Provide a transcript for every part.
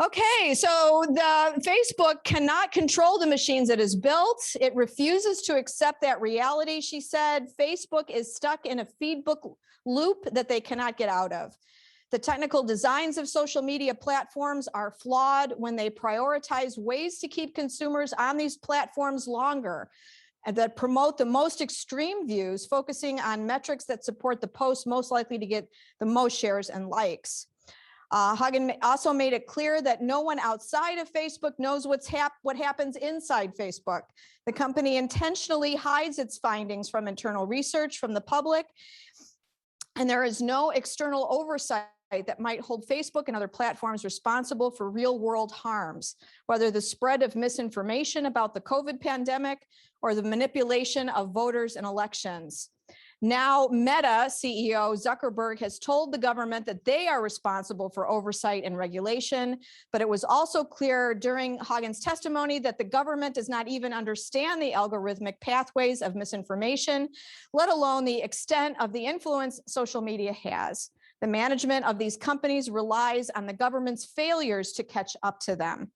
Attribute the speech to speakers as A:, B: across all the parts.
A: Okay, so the Facebook cannot control the machines it has built. It refuses to accept that reality, she said. Facebook is stuck in a feedback loop that they cannot get out of. The technical designs of social media platforms are flawed when they prioritize ways to keep consumers on these platforms longer and that promote the most extreme views, focusing on metrics that support the post most likely to get the most shares and likes. Hagen also made it clear that no one outside of Facebook knows what happens inside Facebook. The company intentionally hides its findings from internal research from the public, and there is no external oversight that might hold Facebook and other platforms responsible for real-world harms, whether the spread of misinformation about the COVID pandemic or the manipulation of voters in elections. Now, Meta CEO Zuckerberg has told the government that they are responsible for oversight and regulation, but it was also clear during Hagen's testimony that the government does not even understand the algorithmic pathways of misinformation, let alone the extent of the influence social media has. The management of these companies relies on the government's failures to catch up to them.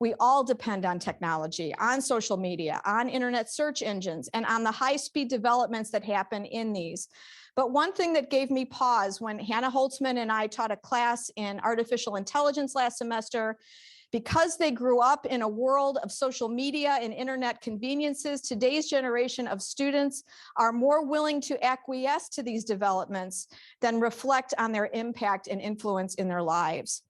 A: We all depend on technology, on social media, on internet search engines, and on the high-speed developments that happen in these. But one thing that gave me pause when Hannah Holtzman and I taught a class in artificial intelligence last semester, because they grew up in a world of social media and internet conveniences, today's generation of students are more willing to acquiesce to these developments than reflect on their impact and influence in their lives.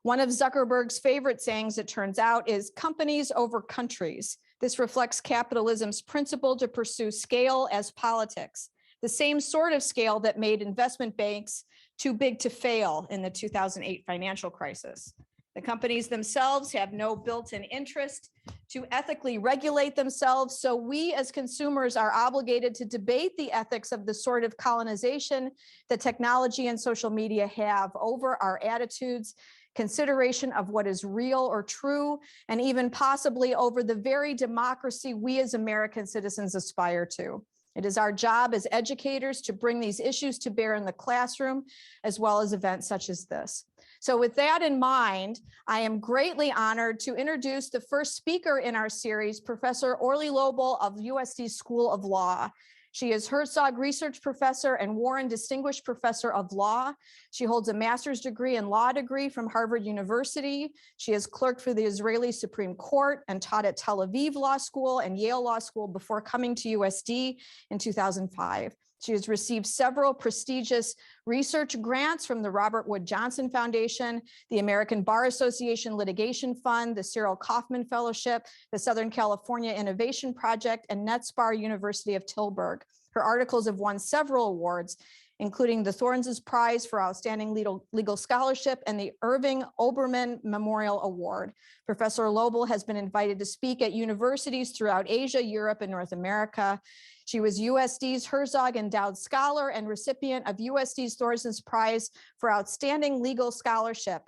A: One of Zuckerberg's favorite sayings, it turns out, is companies over countries. This reflects capitalism's principle to pursue scale as politics, the same sort of scale that made investment banks too big to fail in the 2008 financial crisis. The companies themselves have no built-in interest to ethically regulate themselves, so we as consumers are obligated to debate the ethics of the sort of colonization that technology and social media have over our attitudes, consideration of what is real or true, and even possibly over the very democracy we as American citizens aspire to. It is our job as educators to bring these issues to bear in the classroom, as well as events such as this. So with that in mind, I am greatly honored to introduce the first speaker in our series, Professor Orly Lobel of USD School of Law. She is Herzog Research Professor and Warren Distinguished Professor of Law. She holds a master's degree and law degree from Harvard University. She has clerked for the Israeli Supreme Court and taught at Tel Aviv Law School and Yale Law School before coming to USD in 2005. She has received several prestigious research grants from the Robert Wood Johnson Foundation, the American Bar Association Litigation Fund, the Cyril Kaufman Fellowship, the Southern California Innovation Project, and NetSpar University of Tilburg. Her articles have won several awards, including the Thorns Prize for Outstanding Legal Scholarship and the Irving Oberman Memorial Award. Professor Lobel has been invited to speak at universities throughout Asia, Europe, and North America. She was USD's Herzog Endowed Scholar and recipient of USD's Thorns Prize for Outstanding Legal Scholarship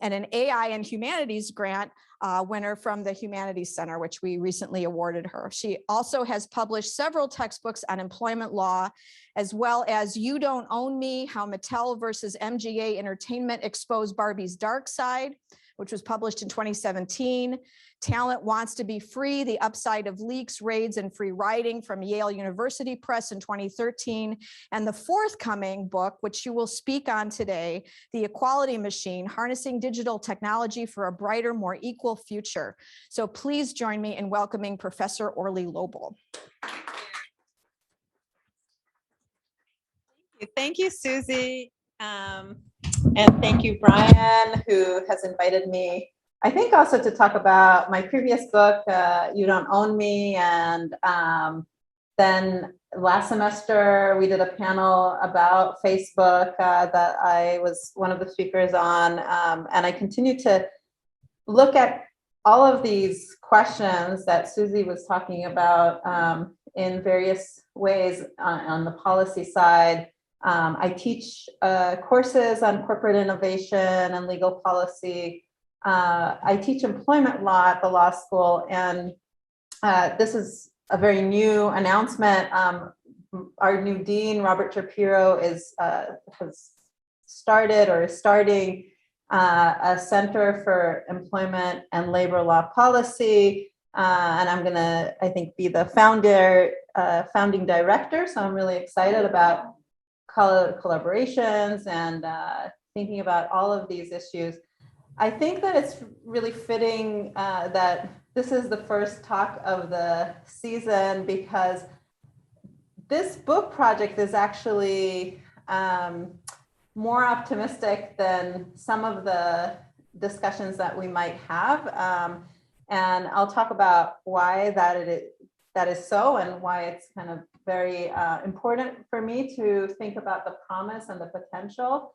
A: and an AI and Humanities grant winner from the Humanities Center, which we recently awarded her. She also has published several textbooks on employment law, as well as You Don't Own Me, How Mattel versus MGA Entertainment Exposed Barbie's Dark Side, which was published in 2017. Talent Wants to Be Free, The Upside of Leaks, Raids, and Free Riding from Yale University Press in 2013. And the forthcoming book, which you will speak on today, The Equality Machine, Harnessing Digital Technology for a Brighter, More Equal Future. So please join me in welcoming Professor Orly Lobel.
B: Thank you, Susie. And thank you, Brian, who has invited me, I think also to talk about my previous book, You Don't Own Me. And then last semester, we did a panel about Facebook that I was one of the speakers on. And I continue to look at all of these questions that Susie was talking about in various ways on the policy side. I teach courses on corporate innovation and legal policy. I teach employment law at the law school, and this is a very new announcement. Our new dean, Robert Shapiro, has started or is starting a Center for Employment and Labor Law Policy. And I'm gonna, I think, be the founding director. So I'm really excited about collaborations and thinking about all of these issues. I think that it's really fitting that this is the first talk of the season, because this book project is actually more optimistic than some of the discussions that we might have. And I'll talk about why that is so, and why it's kind of very important for me to think about the promise and the potential,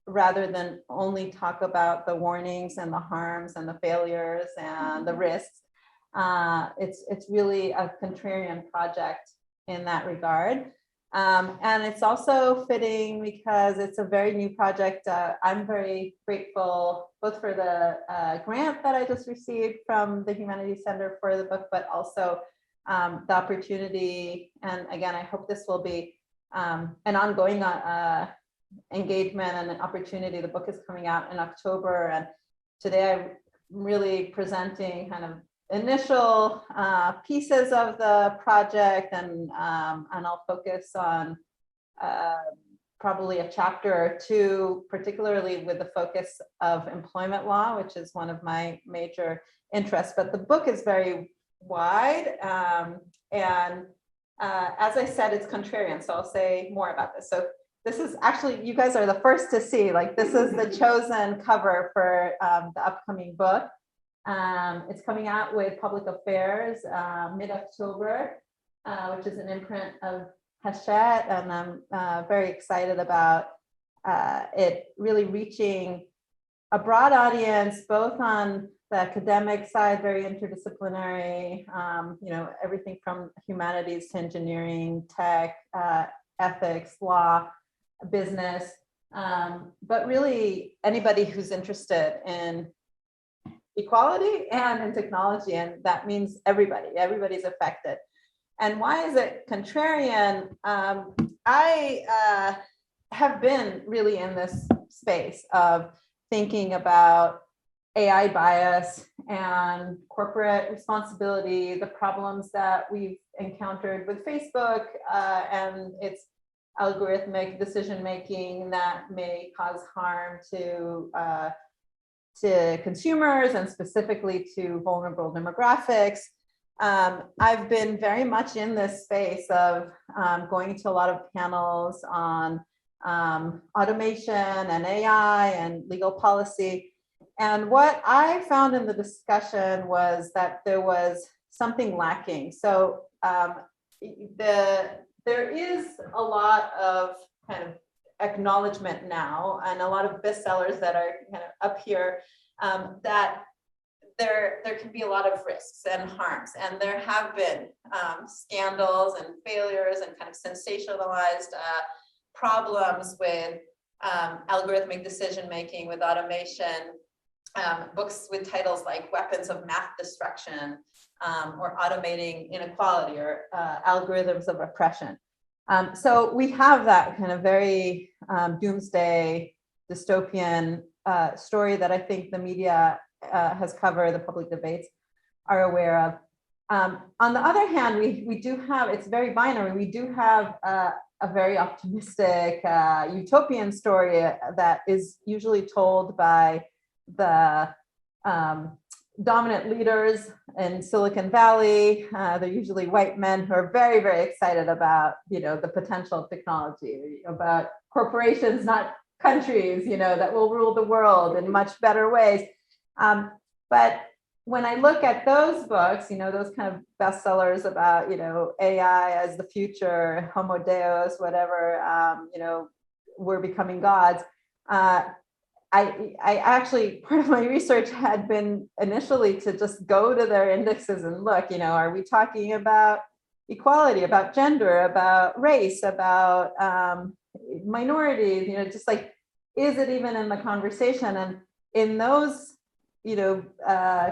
B: rather than only talk about the warnings and the harms and the failures and the risks. It's really a contrarian project in that regard. And it's also fitting because it's a very new project. I'm very grateful both for the grant that I just received from the Humanities Center for the book, but also the opportunity. And again, I hope this will be an ongoing engagement and an opportunity. The book is coming out in October, and today I'm really presenting kind of initial pieces of the project, and I'll focus on probably a chapter or two, particularly with the focus of employment law, which is one of my major interests. But the book is very wide, and as I said, it's contrarian, so I'll say more about this. So this is actually, you guys are the first to see, like, this is the chosen cover for the upcoming book. It's coming out with Public Affairs mid-October, which is an imprint of Hachette, and I'm very excited about it really reaching a broad audience, both on the academic side, very interdisciplinary, everything from humanities to engineering, tech, ethics, law, business, but really anybody who's interested in equality and in technology, and that means everybody's affected. And why is it contrarian? I have been really in this space of thinking about AI bias and corporate responsibility, the problems that we've encountered with Facebook and its algorithmic decision-making that may cause harm to consumers and specifically to vulnerable demographics. I've been very much in this space of going to a lot of panels on automation and AI and legal policy. And what I found in the discussion was that there was something lacking. So there is a lot of kind of acknowledgement now, and a lot of bestsellers that are kind of up here, that there can be a lot of risks and harms, and there have been scandals and failures and kind of sensationalized problems with algorithmic decision making, with automation, books with titles like Weapons of Math Destruction, or Automating Inequality, or Algorithms of Oppression. So we have that kind of very doomsday dystopian story that I think the media has covered, the public debates are aware of. On the other hand, we do have, it's very binary, we do have a very optimistic utopian story that is usually told by the dominant leaders in Silicon Valley. They're usually white men who are very, very excited about, the potential of technology, about corporations, not countries, that will rule the world in much better ways. But when I look at those books, those kind of bestsellers about, AI as the future, Homo Deus, whatever, we're becoming gods. I actually, part of my research had been initially to just go to their indexes and look, are we talking about equality, about gender, about race, about minorities, just like, is it even in the conversation? And in those,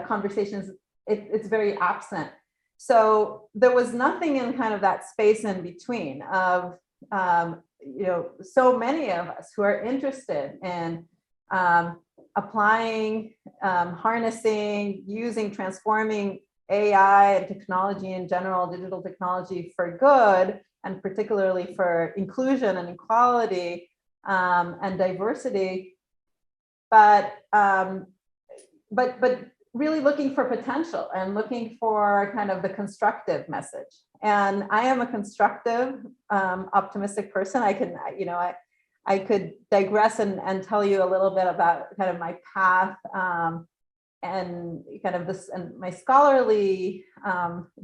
B: conversations, it's very absent. So there was nothing in kind of that space in between of, so many of us who are interested in applying, harnessing, using, transforming AI and technology in general, digital technology for good, and particularly for inclusion and equality and diversity, but really looking for potential and looking for kind of the constructive message. And I am a constructive, optimistic person. I can, I could digress and tell you a little bit about kind of my path and kind of this and my scholarly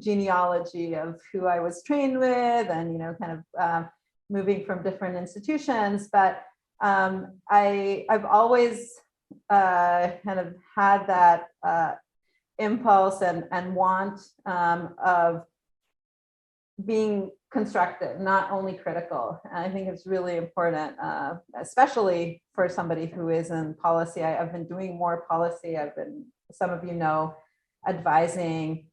B: genealogy of who I was trained with, and kind of moving from different institutions. But I've always kind of had that impulse and want of being constructive, not only critical. And I think it's really important, especially for somebody who is in policy. I've been doing more policy. I've been, some of you know, advising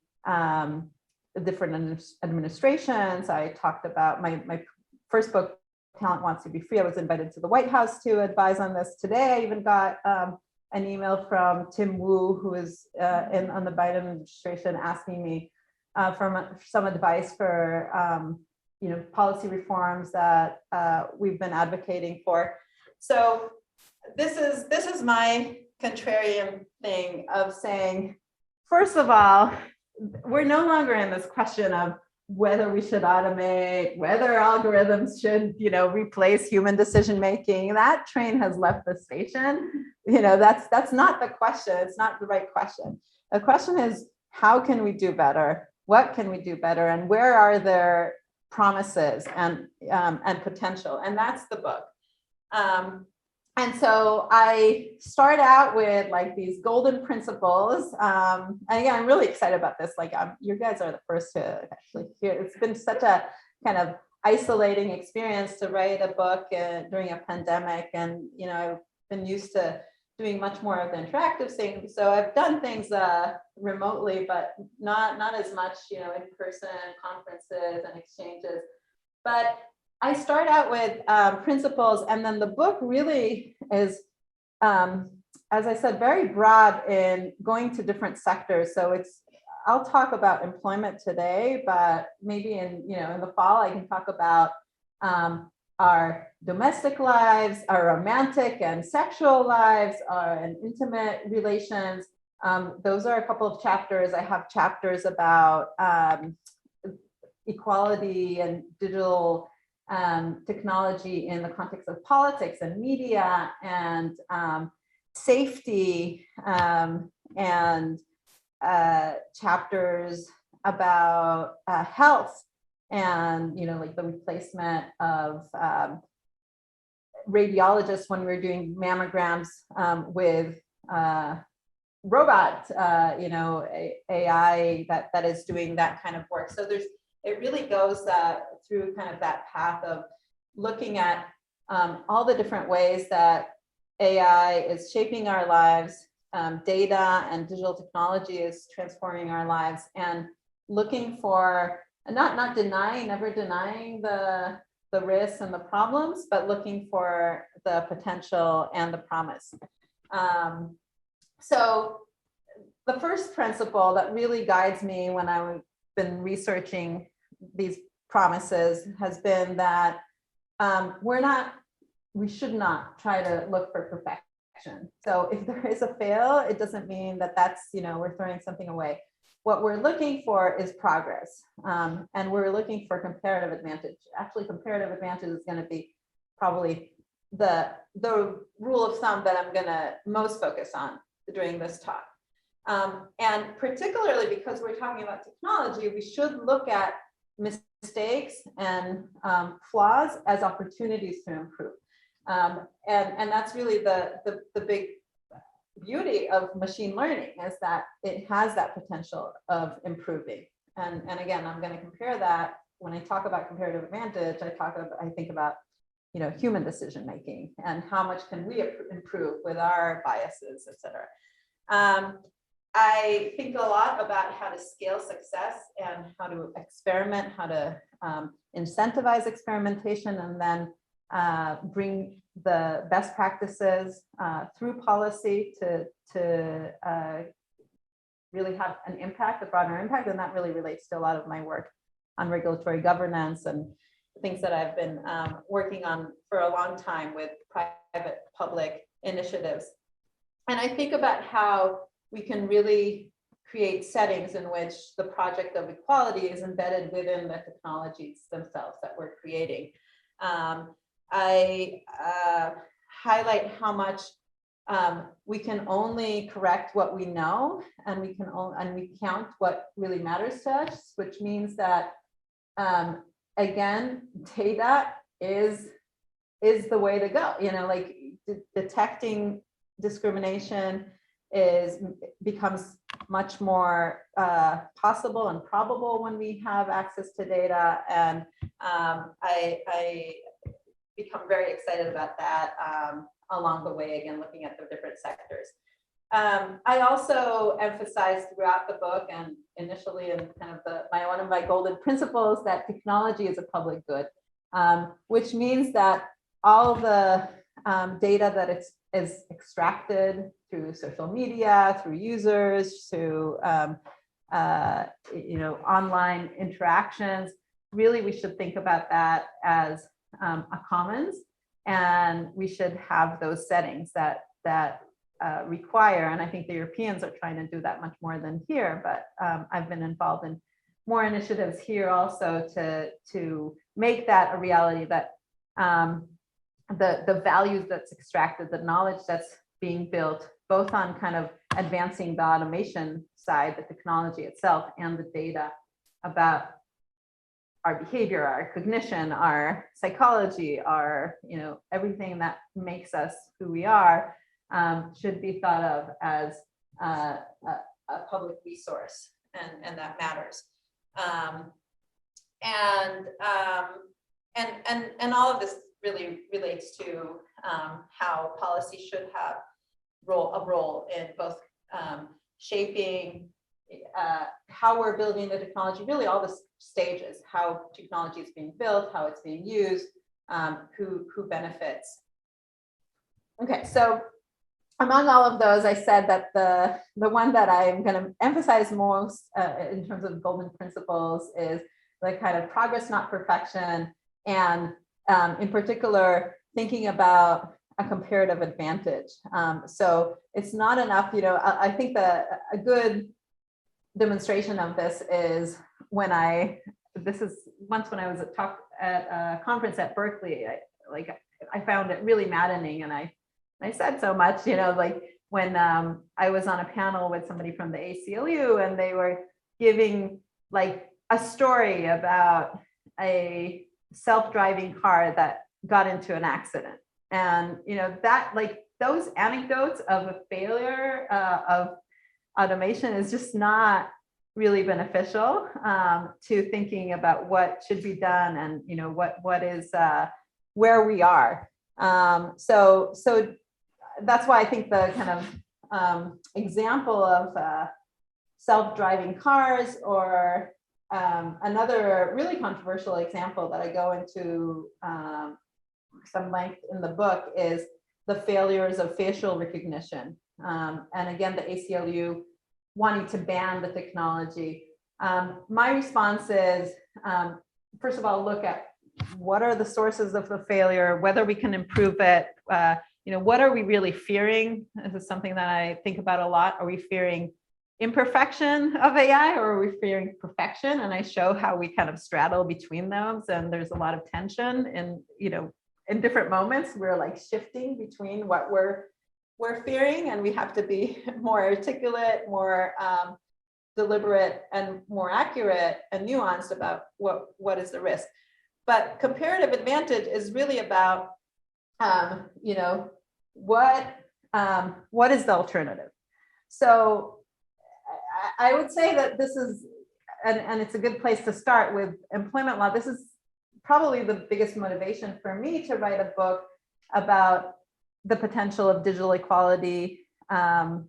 B: different administrations. I talked about my first book, Talent Wants to Be Free. I was invited to the White House to advise on this. Today, I even got an email from Tim Wu, who is on the Biden administration, asking me for some advice for policy reforms that we've been advocating for. So this is my contrarian thing of saying, first of all, we're no longer in this question of whether we should automate, whether algorithms should, replace human decision making. That train has left the station. That's not the question. It's not the right question. The question is, how can we do better? What can we do better? And where are there promises and potential? And that's the book. And so I start out with like these golden principles. And again, I'm really excited about this. Like, you guys are the first to actually hear. It's been such a kind of isolating experience to write a book during a pandemic. And, I've been used to doing much more of the interactive thing. So I've done things remotely, but not as much, in person conferences and exchanges. But I start out with principles, and then the book really is, as I said, very broad in going to different sectors. So I'll talk about employment today, but maybe in the fall, I can talk about our domestic lives, our romantic and sexual lives, and intimate relations. Those are a couple of chapters. I have chapters about equality and digital technology in the context of politics and media, and safety, and chapters about health, and like the replacement of radiologists when we were doing mammograms with robot, AI that is doing that kind of work. So it really goes through kind of that path of looking at all the different ways that AI is shaping our lives, data and digital technology is transforming our lives, and looking for, not denying, never denying the risks and the problems, but looking for the potential and the promise. So the first principle that really guides me when I've been researching these promises has been that we should not try to look for perfection. So if there is a fail, it doesn't mean that that's, we're throwing something away. What we're looking for is progress, and we're looking for comparative advantage. Actually, comparative advantage is going to be probably the rule of thumb that I'm going to most focus on during this talk. And particularly because we're talking about technology, we should look at mistakes and flaws as opportunities to improve. And that's really the big beauty of machine learning, is that it has that potential of improving. And again, I'm going to compare that when I talk about comparative advantage. I think about human decision making and how much can we improve with our biases, et cetera. I think a lot about how to scale success and how to experiment, how to incentivize experimentation, and then bring the best practices through policy to really have an impact, a broader impact. And that really relates to a lot of my work on regulatory governance and things that I've been working on for a long time with private public initiatives. And I think about how we can really create settings in which the project of equality is embedded within the technologies themselves that we're creating. I highlight how much we can only correct what we know, and we count what really matters to us, which means that again, data is the way to go. You know, like detecting discrimination becomes much more possible and probable when we have access to data, and I become very excited about that along the way, again, looking at the different sectors. I also emphasize throughout the book and initially in kind of one of my golden principles that technology is a public good, which means that all the data that is extracted through social media, through users, through online interactions, really we should think about that as a commons, and we should have those settings that require, and I think the Europeans are trying to do that much more than here, but I've been involved in more initiatives here also to make that a reality, that the values that's extracted, the knowledge that's being built, both on kind of advancing the automation side, the technology itself, and the data about our behavior, our cognition, our psychology, our, everything that makes us who we are, should be thought of as a public resource, and that matters. And all of this really relates to how policy should have a role in both shaping how we're building the technology, really all the stages, how technology is being built, how it's being used, who benefits. Okay, so among all of those, I said that the one that I'm going to emphasize most in terms of golden principles is the kind of progress, not perfection, and in particular, thinking about a comparative advantage. So it's not enough, I think that a good demonstration of this is when I was at a conference at Berkeley, I found it really maddening, and I said so much, like when I was on a panel with somebody from the ACLU, and they were giving like a story about a self-driving car that got into an accident. And, that like those anecdotes of a failure of automation is just not really beneficial to thinking about what should be done, and, what is where we are. So that's why I think the kind of example of self-driving cars, or another really controversial example that I go into some length in the book, is the failures of facial recognition. And again, the ACLU wanting to ban the technology. My response is, first of all, look at what are the sources of the failure, whether we can improve it. What are we really fearing? This is something that I think about a lot. Are we fearing imperfection of AI, or are we fearing perfection? And I show how we kind of straddle between those, and there's a lot of tension, and in different moments we're like shifting between what we're fearing, and we have to be more articulate, more deliberate, and more accurate and nuanced about what is the risk. But comparative advantage is really about what is the alternative? So I would say that this is, and it's a good place to start with employment law. This is probably the biggest motivation for me to write a book about the potential of digital equality or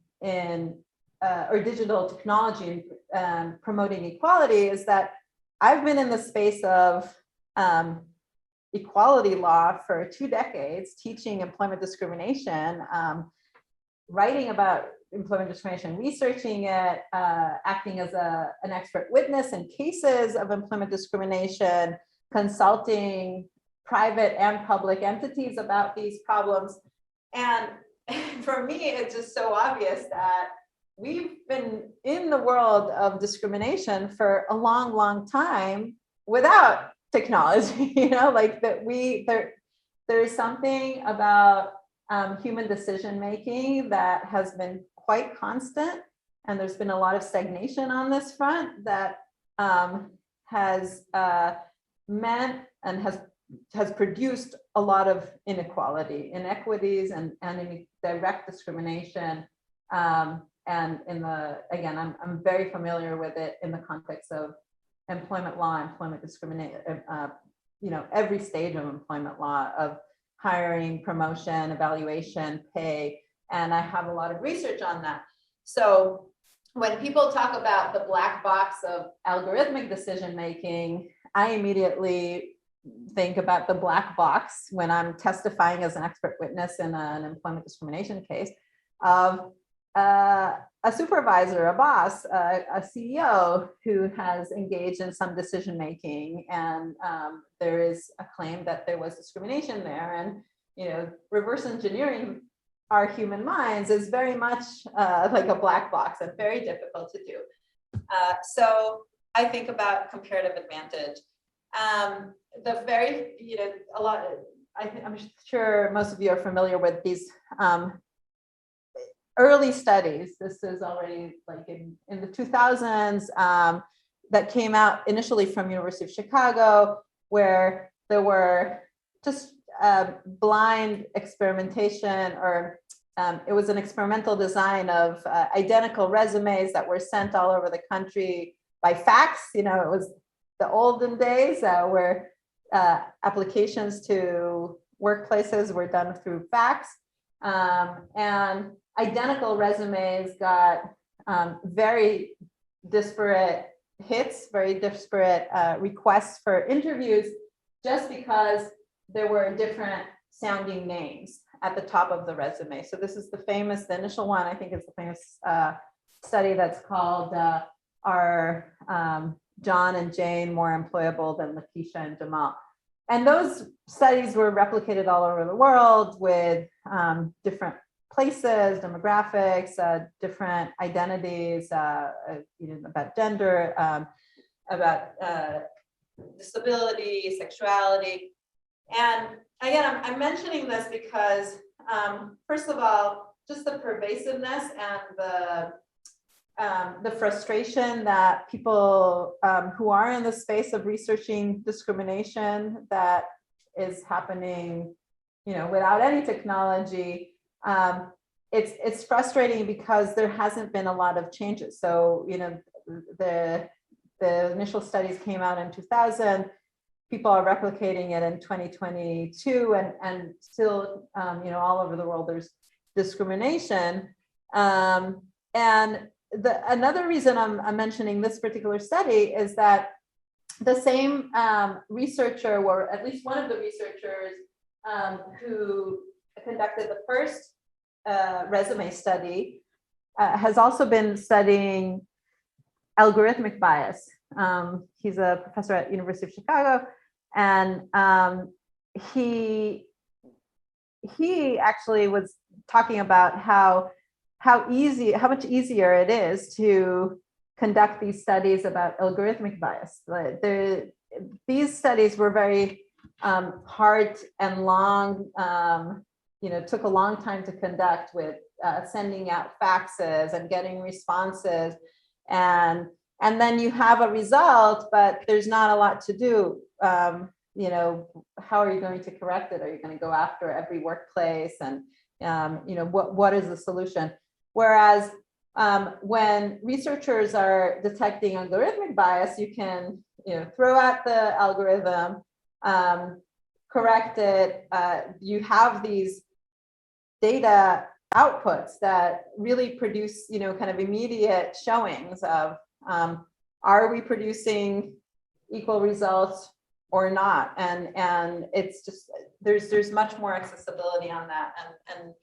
B: digital technology in promoting equality, is that I've been in the space of equality law for 2 decades, teaching employment discrimination, writing about employment discrimination, researching it, acting as an expert witness in cases of employment discrimination, consulting private and public entities about these problems. And for me, it's just so obvious that we've been in the world of discrimination for a long, long time without technology, like that there is something about human decision-making that has been quite constant. And there's been a lot of stagnation on this front that has meant and has produced a lot of inequality, inequities, and direct discrimination. And again, I'm very familiar with it in the context of employment law, employment discrimination, every stage of employment law, of hiring, promotion, evaluation, pay. And I have a lot of research on that. So when people talk about the black box of algorithmic decision-making, I immediately think about the black box when I'm testifying as an expert witness in an employment discrimination case of a supervisor, a boss, a CEO who has engaged in some decision-making, and there is a claim that there was discrimination there. And reverse engineering our human minds is very much like a black box and very difficult to do. So I think about comparative advantage. I'm sure most of you are familiar with these early studies. This is already like in the 2000s that came out initially from University of Chicago, where there were just blind experimentation, or it was an experimental design of identical resumes that were sent all over the country by fax. It was the olden days where applications to workplaces were done through fax, and identical resumes got very disparate hits, very disparate requests for interviews, just because there were different sounding names at the top of the resume. So this is the initial one, I think, is the famous study that's called Are John and Jane More Employable Than Lakeisha and Jamal? And those studies were replicated all over the world with different places, demographics, different identities, about gender, about disability, sexuality. And again, I'm mentioning this because, first of all, just the pervasiveness and the frustration that people who are in the space of researching discrimination that is happening, without any technology. It's frustrating because there hasn't been a lot of changes. So, the initial studies came out in 2000. People are replicating it in 2022, and still, all over the world, there's discrimination. And another reason I'm mentioning this particular study is that the same researcher, or at least one of the researchers who conducted the first resume study, has also been studying algorithmic bias. He's a professor at University of Chicago, and he actually was talking about how much easier it is to conduct these studies about algorithmic bias. These studies were very hard and long, took a long time to conduct, with sending out faxes and getting responses. And then you have a result, but there's not a lot to do. How are you going to correct it? Are you going to go after every workplace? And, what is the solution? Whereas when researchers are detecting algorithmic bias, you can, throw out the algorithm, correct it. You have these data outputs that really produce, kind of immediate showings of, are we producing equal results or not. And it's just, there's much more accessibility on that. And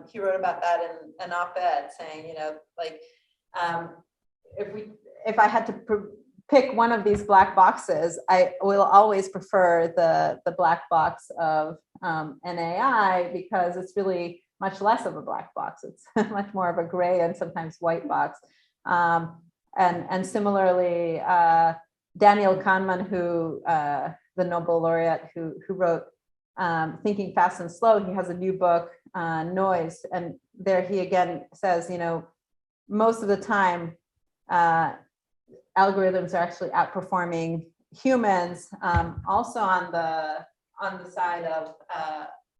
B: he wrote about that in an op-ed saying, like, if I had to pick one of these black boxes, I will always prefer the black box of an AI, because it's really much less of a black box. It's much more of a gray and sometimes white box. And similarly, Daniel Kahneman, who the Nobel laureate who wrote Thinking Fast and Slow, he has a new book, Noise, and there he again says, most of the time, algorithms are actually outperforming humans, also on the side of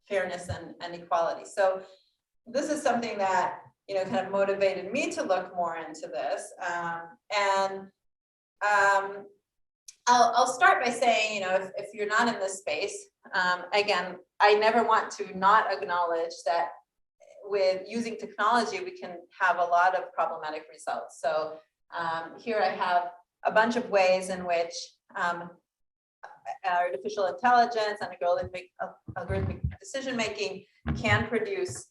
B: fairness and equality. So this is something that kind of motivated me to look more into this. I'll start by saying, if you're not in this space, again, I never want to not acknowledge that with using technology, we can have a lot of problematic results. So here I have a bunch of ways in which artificial intelligence and algorithmic decision-making can produce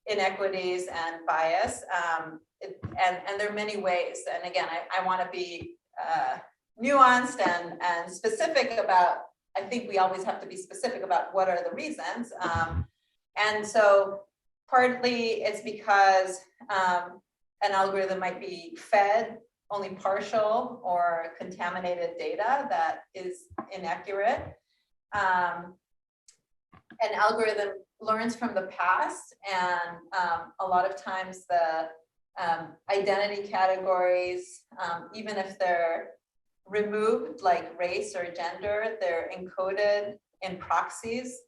B: inequities and bias. And there are many ways. And again, I want to be nuanced and specific about, I think we always have to be specific about what are the reasons. And so partly it's because an algorithm might be fed only partial or contaminated data that is inaccurate. An algorithm learns from the past, and a lot of times the identity categories, even if they're removed, like race or gender, they're encoded in proxies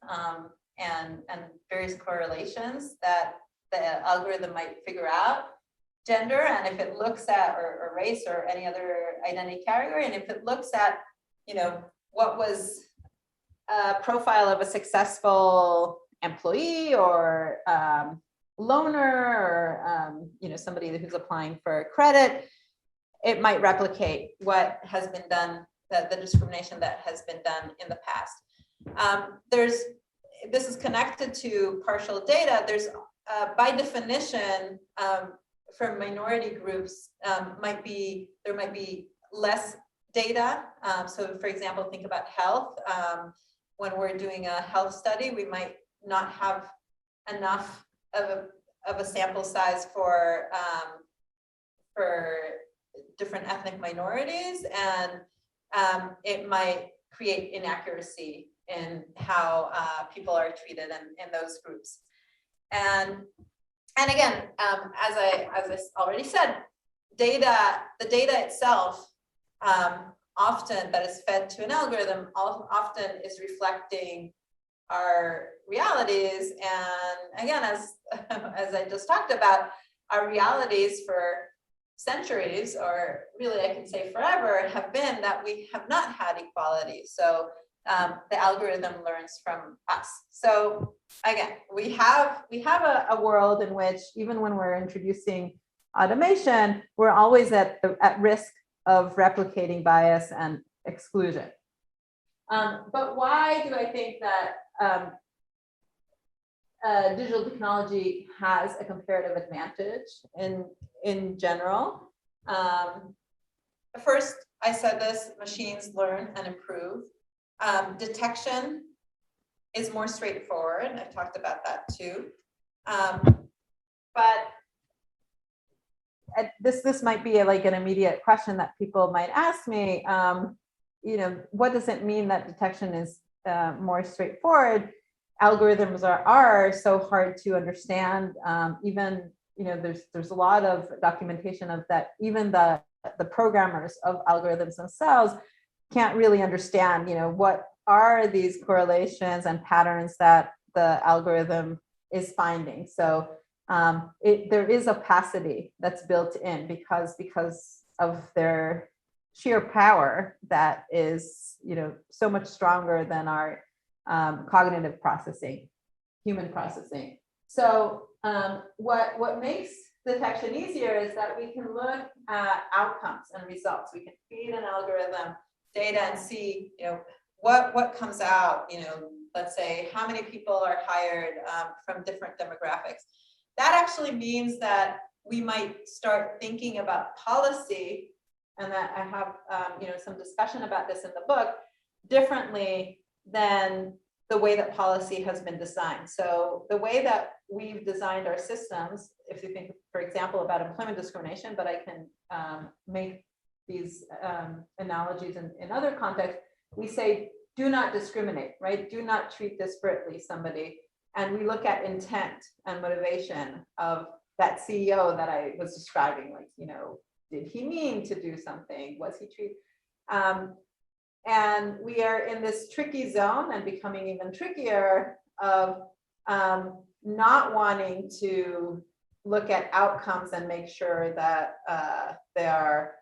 B: and various correlations that the algorithm might figure out. Gender, and if it looks at, or race or any other identity category, and if it looks at, what was a profile of a successful employee or loaner, or somebody who's applying for credit, it might replicate what has been done, the discrimination that has been done in the past. This is connected to partial data. There's by definition, for minority groups, there might be less data. So for example, think about health. When we're doing a health study, we might not have enough of a sample size for different ethnic minorities, and it might create inaccuracy in how people are treated in those groups. And again, as I already said, the data itself, often that is fed to an algorithm, often is reflecting our realities. And again, as I just talked about, our realities for centuries, or really I can say forever, have been that we have not had equality. So the algorithm learns from us. So again, we have a world in which, even when we're introducing automation, we're always at risk of replicating bias and exclusion. But why do I think that digital technology has a comparative advantage in general? First, I said this: machines learn and improve. Detection is more straightforward. I've talked about that too. But this might be like an immediate question that people might ask me. What does it mean that detection is more straightforward? Algorithms are so hard to understand. Even there's a lot of documentation of that. Even the programmers of algorithms themselves can't really understand, what are these correlations and patterns that the algorithm is finding. So there is opacity that's built in because of their sheer power that is, so much stronger than our cognitive processing, human processing. So what makes detection easier is that we can look at outcomes and results. We can feed an algorithm data and see, what comes out, let's say how many people are hired from different demographics. That actually means that we might start thinking about policy, and that I have some discussion about this in the book, differently than the way that policy has been designed. So the way that we've designed our systems, if you think, for example, about employment discrimination, but I can make these analogies in other contexts, we say, do not discriminate, right? Do not treat disparately somebody. And we look at intent and motivation of that CEO that I was describing, like, did he mean to do something? Was he treated? And we are in this tricky zone, and becoming even trickier, of not wanting to look at outcomes and make sure that they are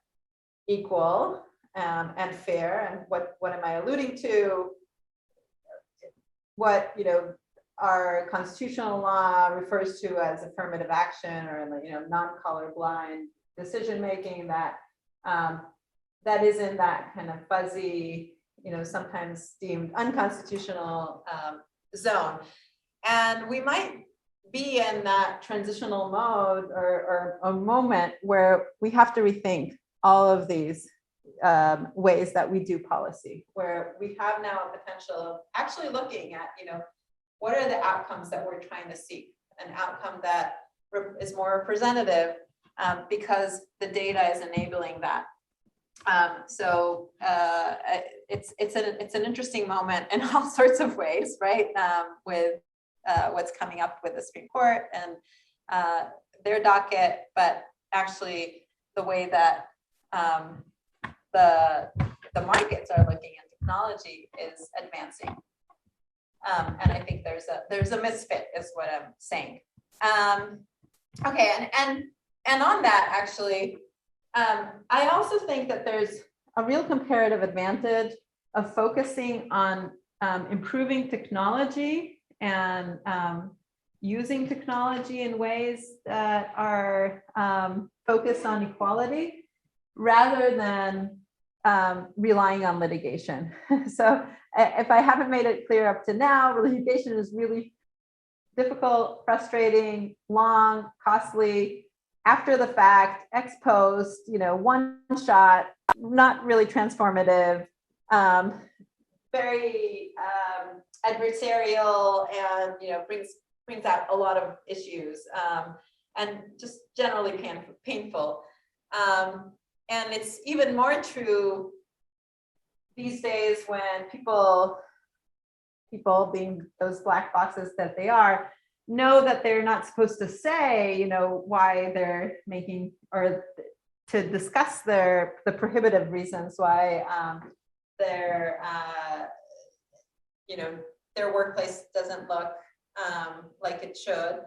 B: equal and fair. And what am I alluding to? What our constitutional law refers to as affirmative action, or non-colorblind decision making, that that is in that kind of fuzzy, sometimes deemed unconstitutional zone. And we might be in that transitional mode, or a moment where we have to rethink all of these ways that we do policy, where we have now a potential of actually looking at, what are the outcomes that we're trying to seek, an outcome that is more representative, because the data is enabling that. So it's an interesting moment in all sorts of ways, right? With what's coming up with the Supreme Court and their docket, but actually the way that the markets are looking at technology is advancing. And I think there's a misfit, is what I'm saying. Okay, and on that, actually, I also think that there's a real comparative advantage of focusing on improving technology and using technology in ways that are focused on equality, rather than relying on litigation. So if I haven't made it clear up to now, litigation is really difficult, frustrating, long, costly, after the fact, ex post, one shot, not really transformative, very adversarial, and brings out a lot of issues, and just generally painful. And it's even more true these days, when people being those black boxes that they are, know that they're not supposed to say, why they're making, or to discuss the prohibitive reasons why their workplace doesn't look like it should.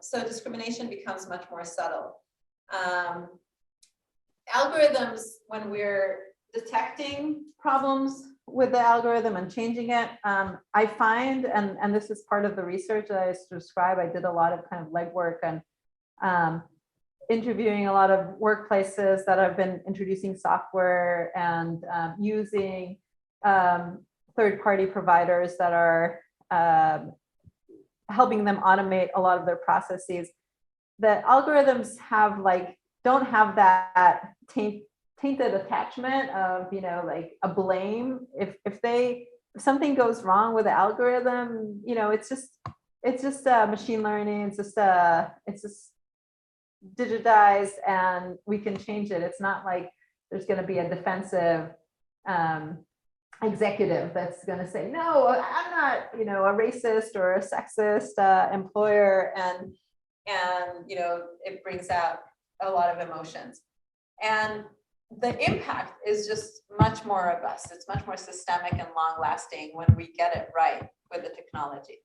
B: So discrimination becomes much more subtle. Algorithms, when we're detecting problems with the algorithm and changing it, I find, and this is part of the research that I described, I did a lot of kind of legwork and interviewing a lot of workplaces that have been introducing software and using third-party providers that are helping them automate a lot of their processes. The algorithms have don't have that tainted attachment of like a blame. If something goes wrong with the algorithm, it's just machine learning. It's just digitized, and we can change it. It's not like there's going to be a defensive executive that's going to say, no, I'm not a racist or a sexist employer, and it brings out a lot of emotions. And the impact is just much more robust. It's much more systemic and long lasting when we get it right with the technology.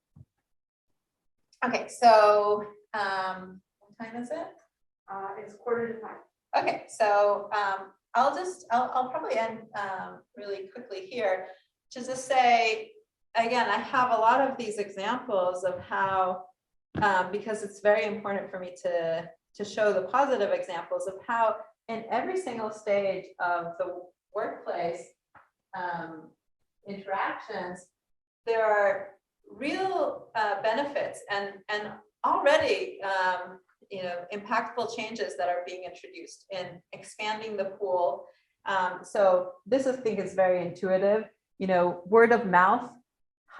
B: Okay, so what time is it?
C: It's 4:45.
B: Okay, so I'll probably end really quickly here to just say, again, I have a lot of these examples of how, because it's very important for me to show the positive examples of how in every single stage of the workplace interactions, there are real benefits and already impactful changes that are being introduced in expanding the pool. So this I think is very intuitive. Word of mouth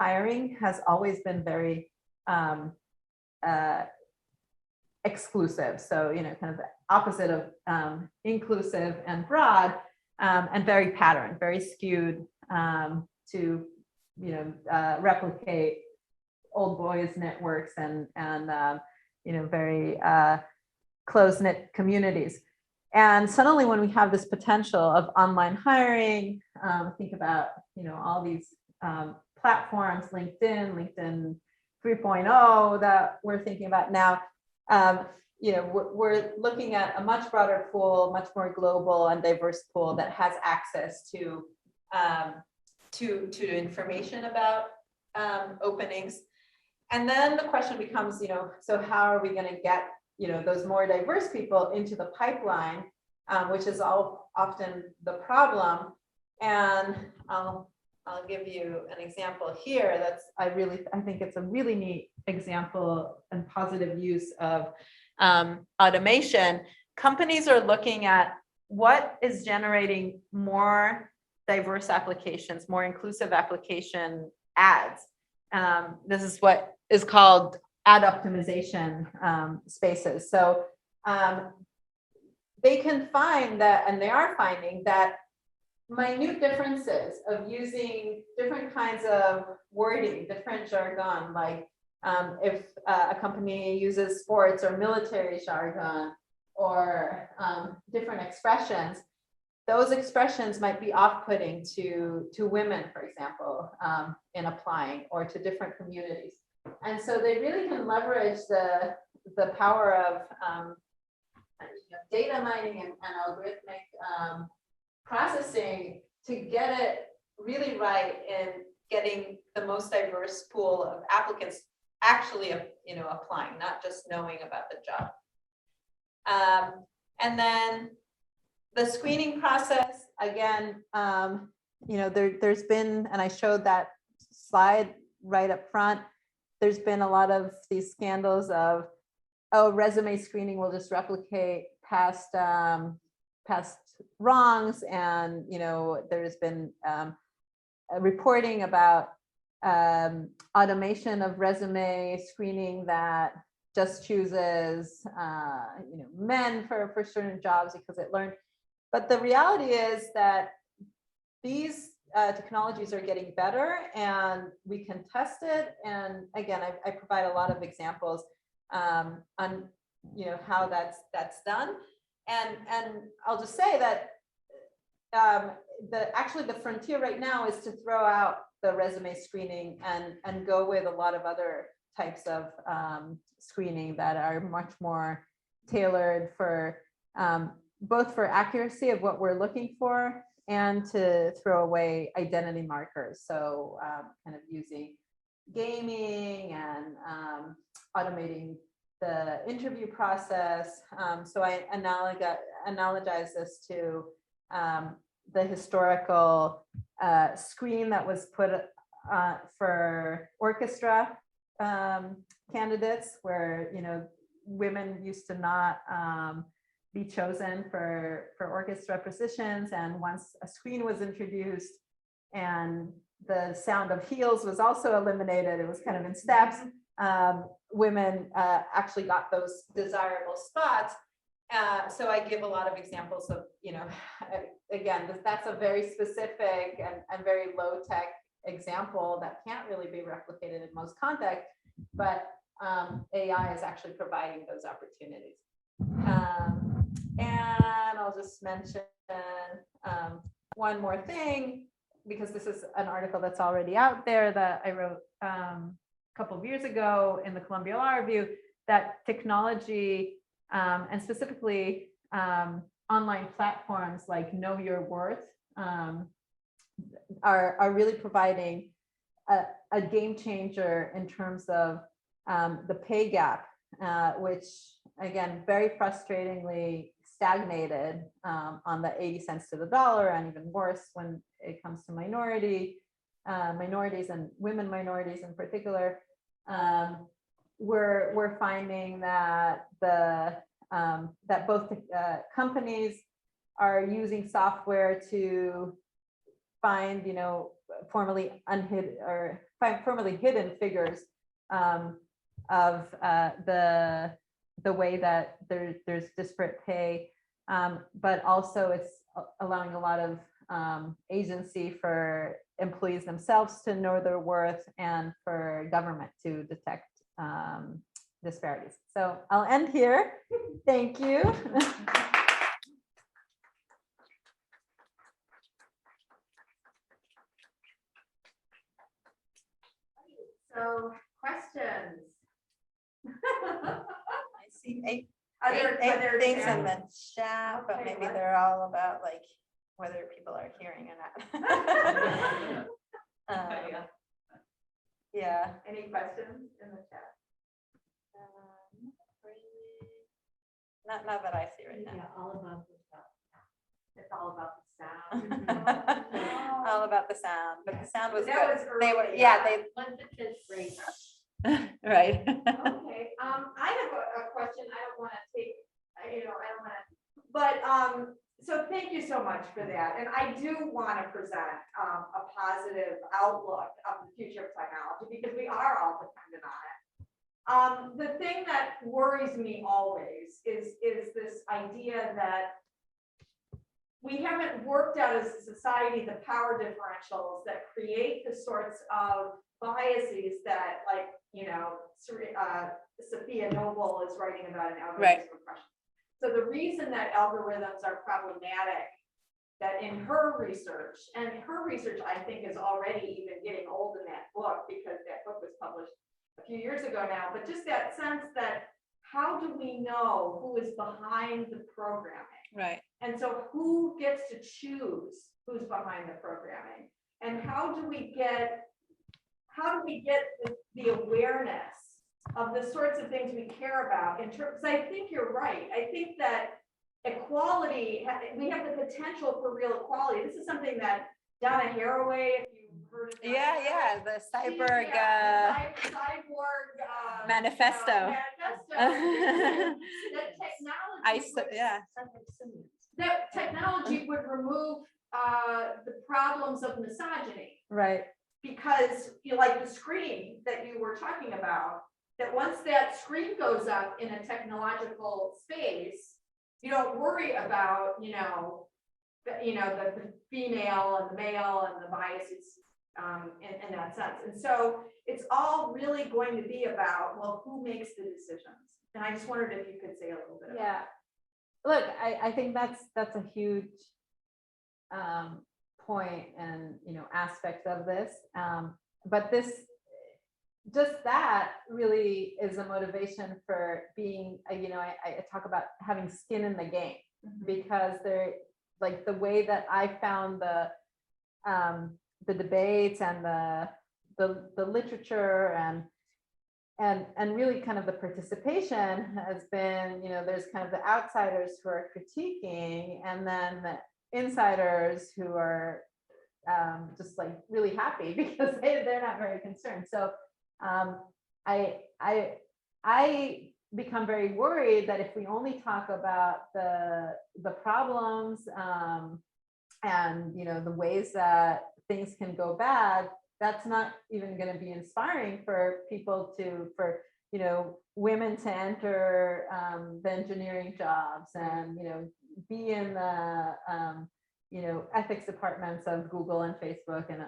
B: hiring has always been very exclusive. So, kind of the opposite of inclusive and broad, and very patterned, very skewed to, replicate old boys networks and very close-knit communities. And suddenly when we have this potential of online hiring, think about, all these platforms, LinkedIn 3.0 that we're thinking about now, we're looking at a much broader pool, much more global and diverse pool that has access to information about openings. And then the question becomes, so how are we going to get, those more diverse people into the pipeline, which is often the problem. And I'll give you an example here. I think it's a really neat example and positive use of automation. Companies are looking at what is generating more diverse applications, more inclusive application ads. This is what is called ad optimization spaces. So they can find that, and they are finding that minute differences of using different kinds of wording, different jargon, like if a company uses sports or military jargon or different expressions, those expressions might be off-putting to women, for example, in applying, or to different communities. And so they really can leverage the power of data mining and algorithmic processing to get it really right in getting the most diverse pool of applicants actually, applying, not just knowing about the job. And then the screening process, again, there's been, and I showed that slide right up front, there's been a lot of these scandals of, resume screening will just replicate past wrongs. And, there's been reporting about automation of resume screening that just chooses, men for certain jobs because it learned. But the reality is that these technologies are getting better and we can test it. And again, I provide a lot of examples on how that's done. And I'll just say that the frontier right now is to throw out the resume screening and go with a lot of other types of screening that are much more tailored for both for accuracy of what we're looking for and to throw away identity markers. So kind of using gaming and automating the interview process. So I analogize this to the historical screen that was put for orchestra candidates, where women used to not be chosen for orchestra positions, and once a screen was introduced and the sound of heels was also eliminated, it was kind of in steps, women actually got those desirable spots. So I give a lot of examples of, again, that's a very specific and very low tech example that can't really be replicated in most contexts, but AI is actually providing those opportunities. And I'll just mention one more thing, because this is an article that's already out there that I wrote a couple of years ago in the Columbia Law Review, that technology and specifically online platforms like Know Your Worth are really providing a game changer in terms of the pay gap, which again, very frustratingly stagnated on the 80 cents to the dollar, and even worse when it comes to minorities and women minorities in particular. We're finding that that both companies are using software to find, formerly unhid or find formerly hidden figures of the way that there's disparate pay, but also it's allowing a lot of agency for employees themselves to know their worth and for government to detect disparities. So I'll end here. Thank you.
C: So questions?
D: I see eight
C: Are there
D: things in
C: chat?
D: the chat, but
C: Okay,
D: maybe
C: what?
D: they're all about like whether people are hearing or not. Yeah.
C: Any questions in the chat?
D: Not that I see right now.
C: Yeah, all about the stuff. It's all about the sound.
D: All about the sound, but the sound was
C: That
D: good.
C: was
D: They were,
C: early,
D: yeah,
C: Great.
D: right.
C: Okay, I have a question. I don't want to take, I don't want to, but, so thank you so much for that. And I do want to present a positive outlook of the future of technology because we are all dependent on it. The thing that worries me always is this idea that we haven't worked out as a society the power differentials that create the sorts of biases that, like, Sophia Noble is writing about in algorithms
D: Right.
C: repression. So the reason that algorithms are problematic, that in her research, and her research I think is already even getting old in that book because that book was published a few years ago now, but just that sense that how do we know who is behind the programming?
D: Right.
C: And so who gets to choose who's behind the programming? And how do we get the awareness of the sorts of things we care about in terms, I think you're right. I think that equality, we have the potential for real equality. This is something that Donna Haraway, if you've heard of Donna
D: Yeah, the cyborg
C: cyborg
D: manifesto.
C: That technology
D: Yeah.
C: that technology would remove the problems of misogyny.
B: Right.
C: Because like the screen that you were talking about, that once that screen goes up in a technological space, you don't worry about, the female and the male and the biases in that sense. And so it's all really going to be about, well, who makes the decisions? And I just wondered if you could say a little bit about
B: Yeah. Look, I think that's a huge point and aspect of this. But just that really is a motivation for being, I talk about having skin in the game, because they're like the way that I found the debates and the literature and really kind of the participation has been, there's kind of the outsiders who are critiquing, and then the insiders who are just like really happy because they're not very concerned. So I become very worried that if we only talk about the problems and the ways that things can go bad, that's not even going to be inspiring for people for women to enter the engineering jobs and be in the ethics departments of Google and Facebook. And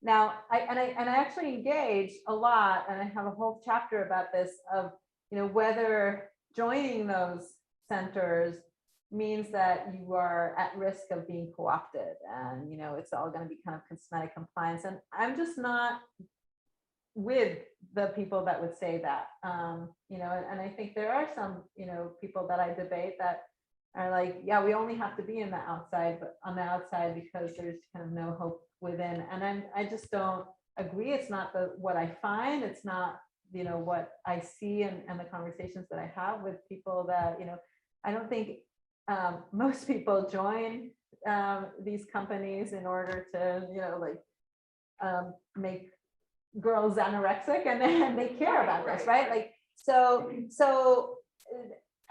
B: now I actually engage a lot, and I have a whole chapter about this of whether joining those centers means that you are at risk of being co-opted, and it's all going to be kind of cosmetic compliance. And I'm just not with the people that would say that, and I think there are some people that I debate that are like, yeah, we only have to be on the outside because there's kind of no hope within. And I just don't agree. It's not what I find. It's not what I see and the conversations that I have with people that I don't think most people join these companies in order to, you know, like make girls anorexic, and then they care about this, right? Like, so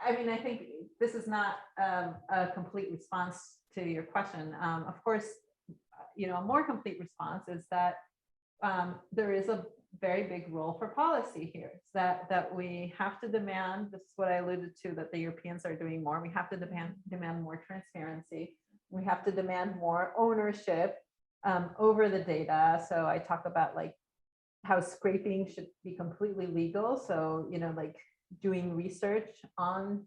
B: I mean, I think this is not a complete response to your question. Of course, you know, a more complete response is that there is a very big role for policy here. It's that we have to demand, this is what I alluded to, that the Europeans are doing more. We have to demand more transparency. We have to demand more ownership over the data. So I talk about like how scraping should be completely legal. So, you know, like doing research on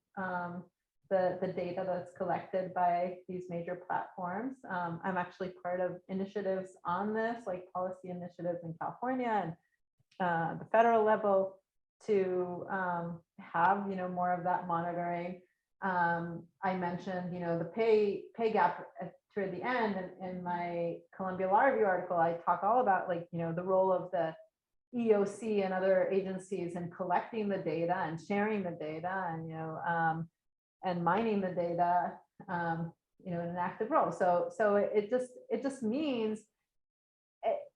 B: the data that's collected by these major platforms. I'm actually part of initiatives on this, like policy initiatives in California and the federal level to have, you know, more of that monitoring. I mentioned, you know, the pay gap toward the end, and in my Columbia Law Review article, I talk all about like, you know, the role of the EOC and other agencies in collecting the data and sharing the data, and, you know, and mining the data, you know, in an active role. So it just means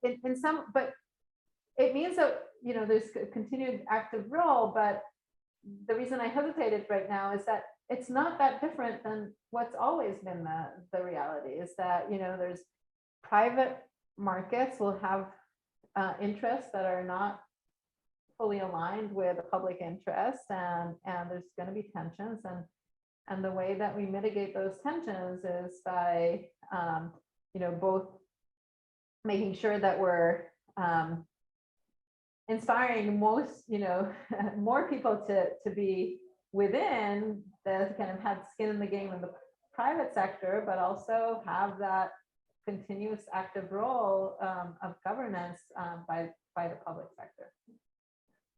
B: in some, but it means that, you know, there's a continued active role. But the reason I hesitated right now is that it's not that different than what's always been the reality, is that, you know, there's private markets will have interests that are not fully aligned with the public interest, and there's going to be tensions, and the way that we mitigate those tensions is by you know, both making sure that we're inspiring most, you know, more people to be within the kind of have skin in the game in the private sector, but also have that continuous active role of governance by the public sector,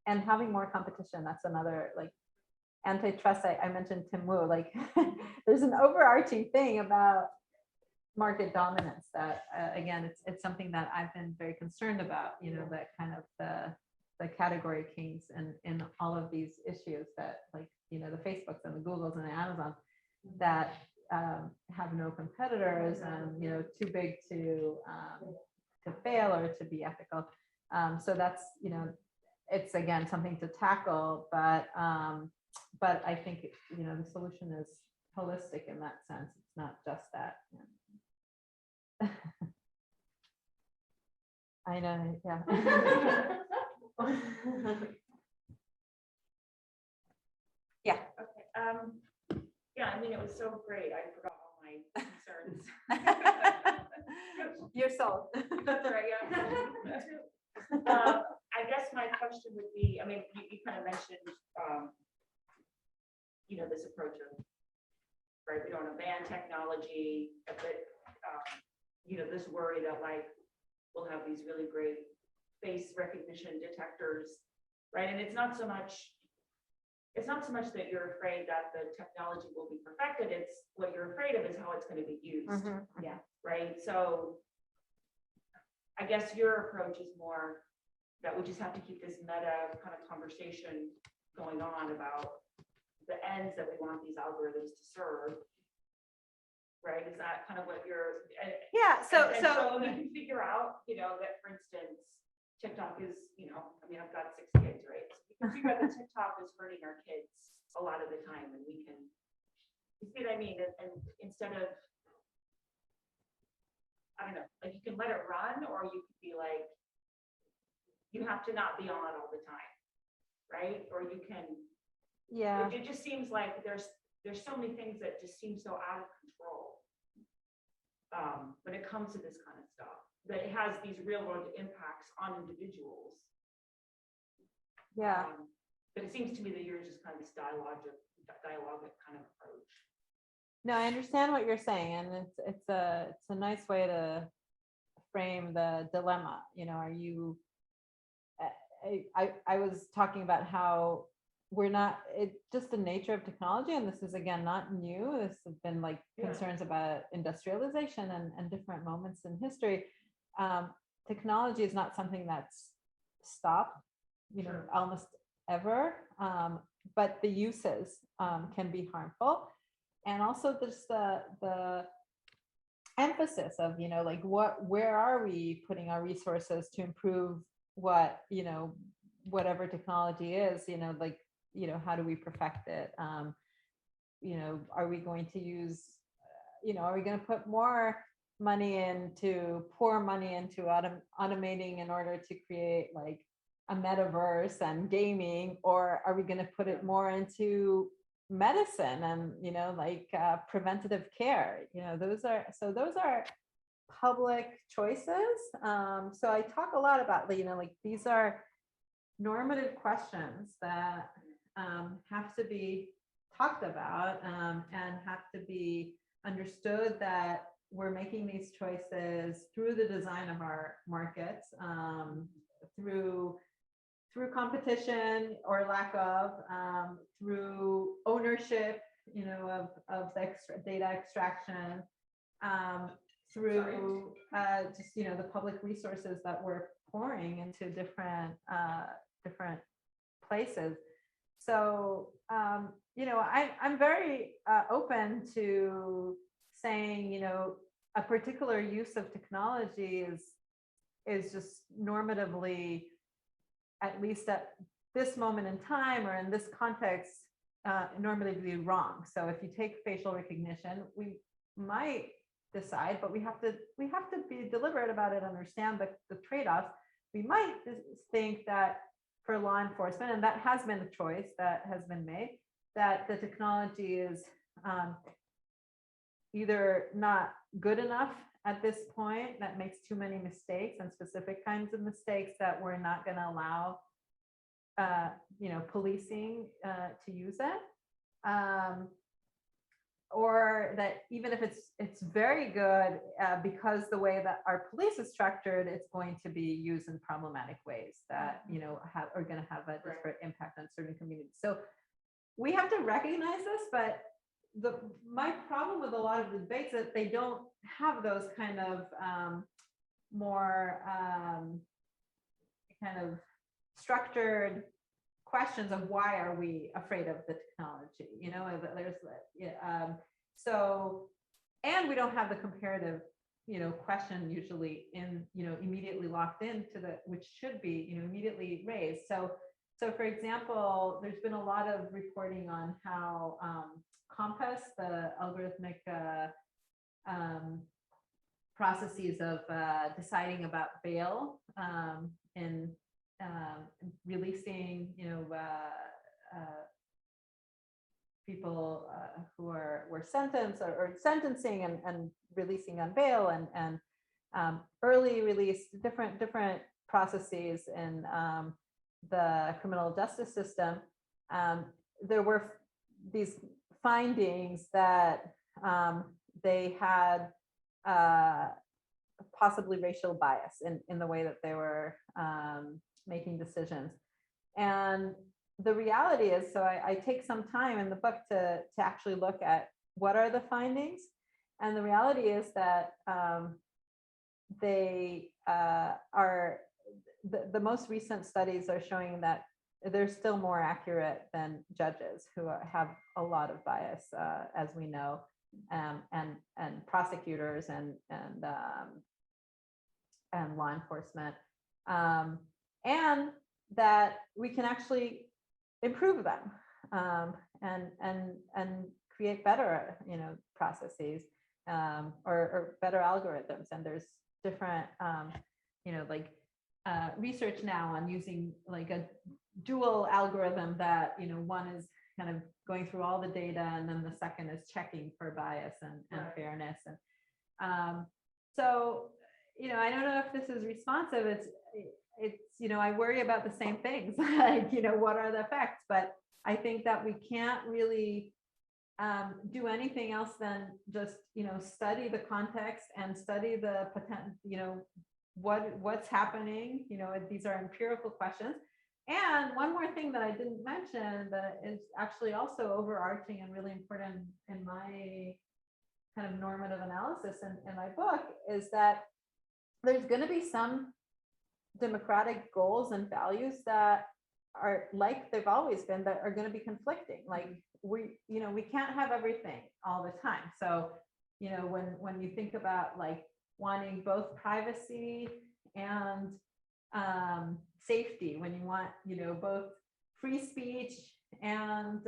B: and having more competition. That's another, like, antitrust. I mentioned Tim Wu, like there's an overarching thing about market dominance that again, it's something that I've been very concerned about, you know, that kind of the category kings in all of these issues, that, like, you know, the Facebooks and the Googles and the Amazons that have no competitors, and, you know, too big to fail or to be ethical. So that's, you know, it's again something to tackle, but I think, you know, the solution is holistic in that sense. It's not just that. I know, yeah. Yeah.
E: Okay. Yeah, I mean, it was so great. I forgot all my concerns.
B: You're sold.
E: That's right, yeah. Me too. I guess my question would be, I mean, you kind of mentioned, you know, this approach of, right, we don't want to ban technology, but, you know, this worry that, like, we'll have these really great face recognition detectors, right? And it's not so much that you're afraid that the technology will be perfected. It's what you're afraid of is how it's going to be used.
B: Mm-hmm.
E: Yeah. Right. So I guess your approach is more that we just have to keep this meta kind of conversation going on about the ends that we want these algorithms to serve. Right. Is that kind of what you're?
B: Yeah. So
E: you can figure out, you know, that, for instance, TikTok is, you know, I mean, I've got 6 kids, right? So we can figure out that TikTok is hurting our kids a lot of the time, and we can, you see what I mean? And instead of, I don't know, like, you can let it run, or you could be like, you have to not be on all the time, right? Or you can,
B: yeah.
E: it just seems like there's so many things that just seem so out of control when it comes to this kind of stuff, that it has these real world impacts on individuals.
B: Yeah.
E: But it seems to me that yours is kind of this dialogic kind of approach.
B: No, I understand what you're saying, and it's a nice way to frame the dilemma. You know, are you? I was talking about how we're not. It's just the nature of technology, and this is again not new. This has been like concerns about industrialization and different moments in history. Technology is not something that's stopped, you know, almost ever, but the uses can be harmful. and also just the emphasis of, you know, like where are we putting our resources to improve what, you know, whatever technology is, you know, like, you know, how do we perfect it? You know, are we going to use, you know, are we going to put more money into, pour money into automating in order to create like a metaverse and gaming, or are we going to put it more into medicine and, you know, like preventative care? You know, those are public choices. So I talk a lot about, you know, like these are normative questions that have to be talked about and have to be understood, that we're making these choices through the design of our markets, through competition or lack of, through ownership, you know, of the data extraction, through just, you know, the public resources that we're pouring into different places. So, you know, I'm very open to saying, you know, a particular use of technology is just normatively, at least at this moment in time or in this context, normatively wrong. So if you take facial recognition, we might decide, but we have to be deliberate about it, understand the trade-offs. We might think that for law enforcement, and that has been a choice that has been made, that the technology is either not good enough at this point, that makes too many mistakes and specific kinds of mistakes that we're not going to allow, you know, policing to use it, or that even if it's very good, because the way that our police is structured, it's going to be used in problematic ways that, you know, are going to have a disparate impact on certain communities. So we have to recognize this, but my problem with a lot of the debates is that they don't have those kind of more kind of structured questions of why are we afraid of the technology, you know. There's so, and we don't have the comparative, you know, question usually in, you know, immediately locked into which should be, you know, immediately raised. So for example, there's been a lot of reporting on how Compass, the algorithmic processes of deciding about bail in releasing, you know, people who were sentenced or sentencing and releasing on bail, and early release, different processes in the criminal justice system. There were these findings that they had possibly racial bias in the way that they were making decisions. And the reality is, so I take some time in the book to actually look at what are the findings. And the reality is that they are, the most recent studies are showing that they're still more accurate than judges who have a lot of bias, as we know, and prosecutors and law enforcement, and that we can actually improve them and create better, you know, processes, or better algorithms. And there's different, you know, like research now on using like a dual algorithm that, you know, one is kind of going through all the data and then the second is checking for bias and fairness. And so, you know, I don't know if this is responsive. It's, you know, I worry about the same things, like, you know, what are the effects? But I think that we can't really do anything else than just, you know, study the context and study the potential, you know, what's happening. You know, these are empirical questions. And one more thing that I didn't mention that is actually also overarching and really important in my kind of normative analysis in my book is that there's going to be some democratic goals and values that are like they've always been, that are going to be conflicting. Like we can't have everything all the time. So, when you think about like wanting both privacy and safety, when you want, both free speech and,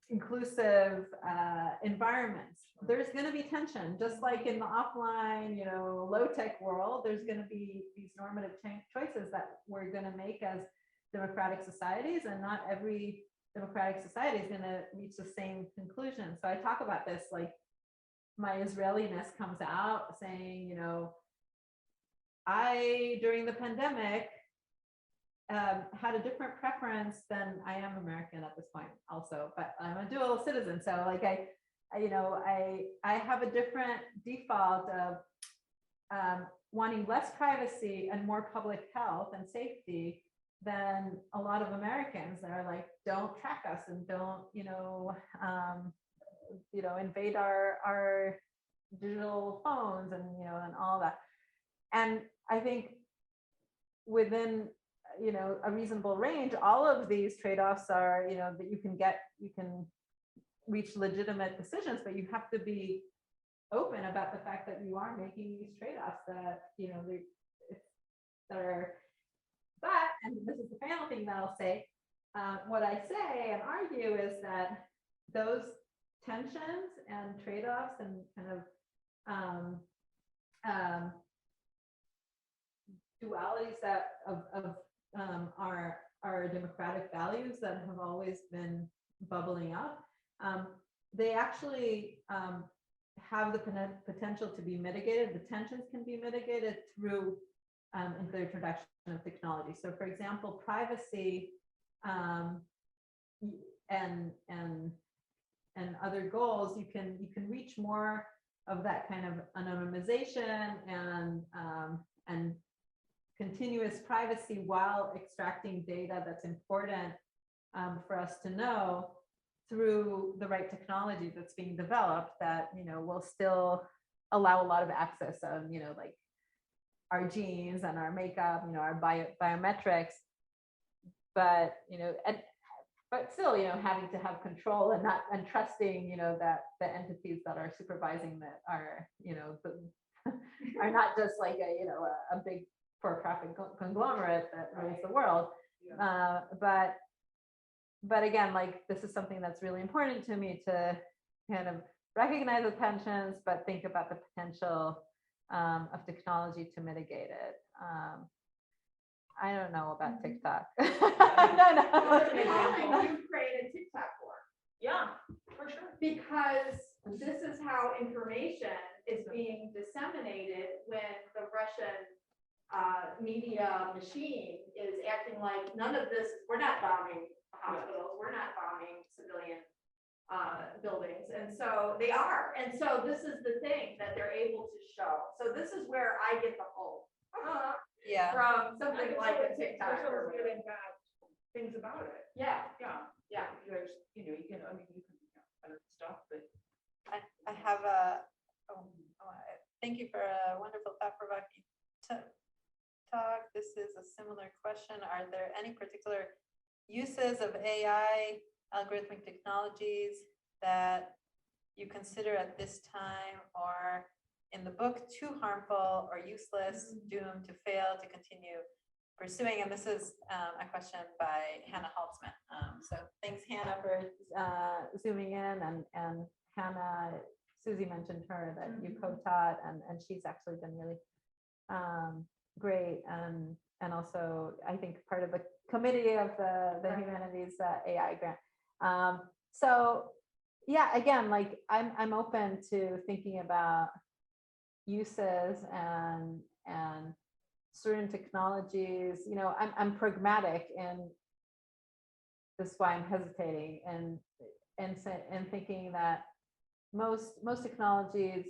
B: inclusive environments, there's going to be tension, just like in the offline, low-tech world. There's going to be these normative choices that we're going to make as democratic societies, and not every democratic society is going to reach the same conclusion. So I talk about this, like my Israeliness comes out saying, I, during the pandemic, had a different preference than I am American at this point also, but I'm a dual citizen. So like I have a different default of wanting less privacy and more public health and safety than a lot of Americans that are like, don't track us and don't, invade our digital phones and, and all that. And I think within, a reasonable range, all of these trade-offs are, that you can reach legitimate decisions, but you have to be open about the fact that you are making these trade-offs that, that are, but, and this is the final thing that I'll say, what I say and argue is that those tensions and trade-offs and kind of dualities that of our democratic values that have always been bubbling up, they actually have the potential to be mitigated. The tensions can be mitigated through the introduction of technology. So, for example, privacy and other goals, you can reach more of that kind of anonymization and continuous privacy while extracting data that's important for us to know through the right technology that's being developed that, will still allow a lot of access on, like our genes and our makeup, our biometrics, but, but still, having to have control and trusting, that the entities that are supervising that are, are not just like a big for-profit conglomerate that rules the world. But again, like this is something that's really important to me to kind of recognize the tensions, but think about the potential of technology to mitigate it. I don't know about TikTok.
C: You created TikTok for.
E: Yeah, for sure.
C: Because this is how information is being disseminated when the Russian media machine is acting like none of this, we're not bombing hospitals, we're not bombing civilian buildings. And so they are. And so this is the thing that they're able to show. So this is where I get the hope from something like a TikTok.
E: There's good and bad things about it.
C: Yeah.
E: Yeah. There's, you can other stuff, but
D: I have thank you for a wonderful thought-provoking talk. This is a similar question. Are there any particular uses of AI, algorithmic technologies that you consider at this time or in the book too harmful or useless, doomed to fail to continue pursuing? And this is a question by Hannah Haltzman. So thanks, Hannah, for
B: zooming in, and Hannah, Susie mentioned her that you co-taught, and she's actually been really great, and also I think part of the committee of the Humanities AI grant. So yeah, again, like I'm open to thinking about uses and certain technologies. I'm pragmatic, and this is why I'm hesitating and thinking that most technologies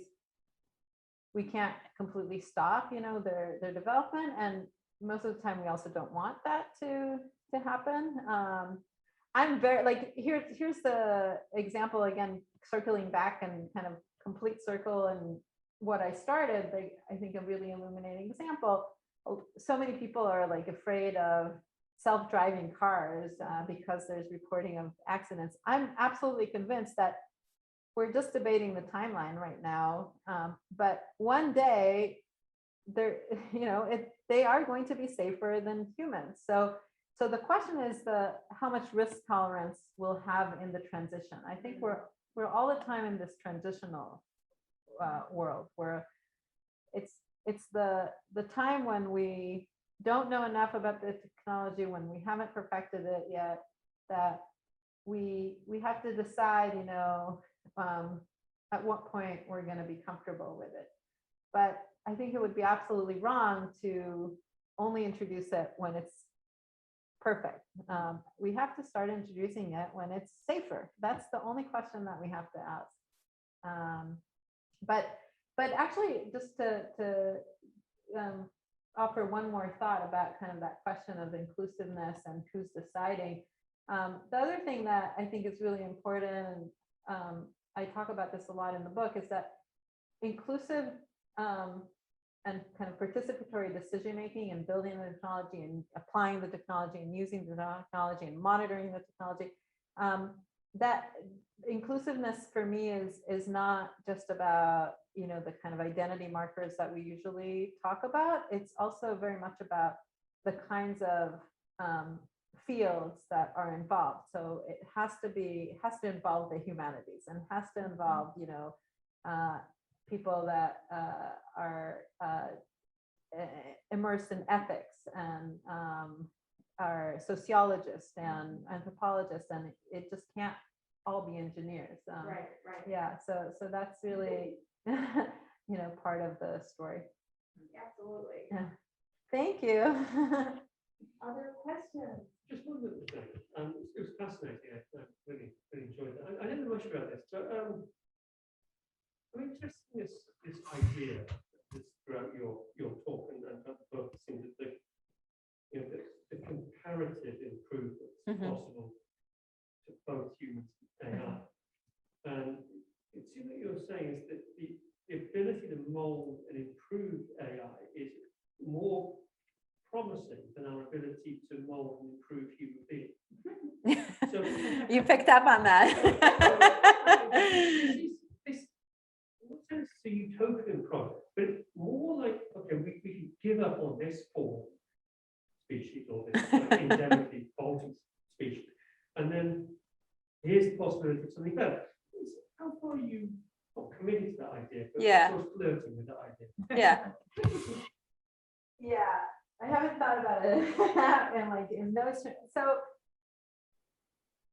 B: we can't completely stop, their development, and most of the time we also don't want that to happen. I'm very like here's the example again, circling back and kind of complete circle and what I started. Like, I think a really illuminating example. so many people are like afraid of self-driving cars because there's reporting of accidents. I'm absolutely convinced that we're just debating the timeline right now, but one day they're, they are going to be safer than humans. So the question is how much risk tolerance we'll have in the transition. I think we're all the time in this transitional world where it's the time when we don't know enough about the technology, when we haven't perfected it yet, that we have to decide, at what point we're going to be comfortable with it. But I think it would be absolutely wrong to only introduce it when it's perfect. We have to start introducing it when it's safer. That's the only question that we have to ask. But actually, just to offer one more thought about kind of that question of inclusiveness and who's deciding. The other thing that I think is really important, and I talk about this a lot in the book, is that inclusive and kind of participatory decision-making and building the technology and applying the technology and using the technology and monitoring the technology, that inclusiveness for me is not just about, the kind of identity markers that we usually talk about. It's also very much about the kinds of fields that are involved. So it has to involve the humanities, and has to involve, people that are immersed in ethics, and are sociologists and anthropologists, and it just can't all be engineers.
C: Right.
B: Yeah, so that's really, part of the story.
C: Absolutely.
B: Yeah. Thank you.
C: Other questions?
F: Just one little thing. It was fascinating. I really enjoyed it. I didn't know much about this, but I'm interested in this idea that's throughout your talk and focusing that the comparative improvements possible to both humans and AI. And it seems that you're saying is that the ability to mold and improve AI is more promising than our ability to mold and improve human beings. So
B: You picked up on that.
F: this what sense is a utopian project, but it's more like, okay, we can give up on this form species or this endemically faulty species, and then here's the possibility of something better. How far are you not committed to that idea, but sort of flirting with that idea?
B: Yeah, I haven't thought about it in those terms. So,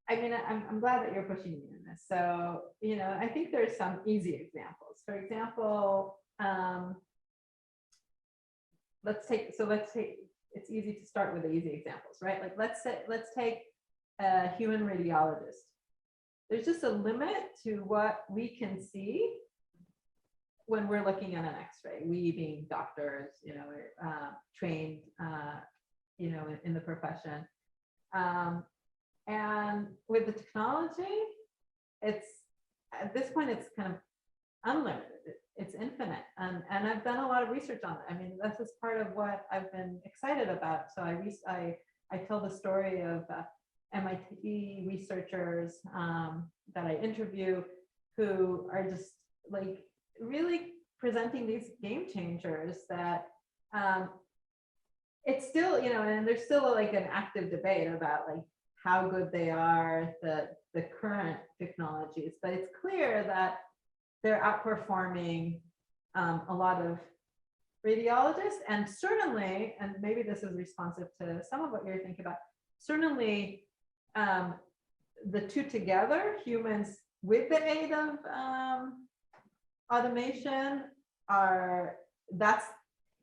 B: I mean, I'm glad that you're pushing me in this. So, I think there's some easy examples. For example, let's take. It's easy to start with the easy examples, right? Like let's take a human radiologist. There's just a limit to what we can see when we're looking at an X-ray. We being doctors, trained, in the profession. And with the technology, it's at this point it's kind of unlimited. It's infinite, and I've done a lot of research on it. I mean, this is part of what I've been excited about. So I tell the story of MIT researchers that I interview, who are just like really presenting these game changers that it's still, and there's still like an active debate about like how good they are, the current technologies, but it's clear that they're outperforming a lot of radiologists, and certainly, and maybe this is responsive to some of what you're thinking about, certainly the two together, humans with the aid of automation, that's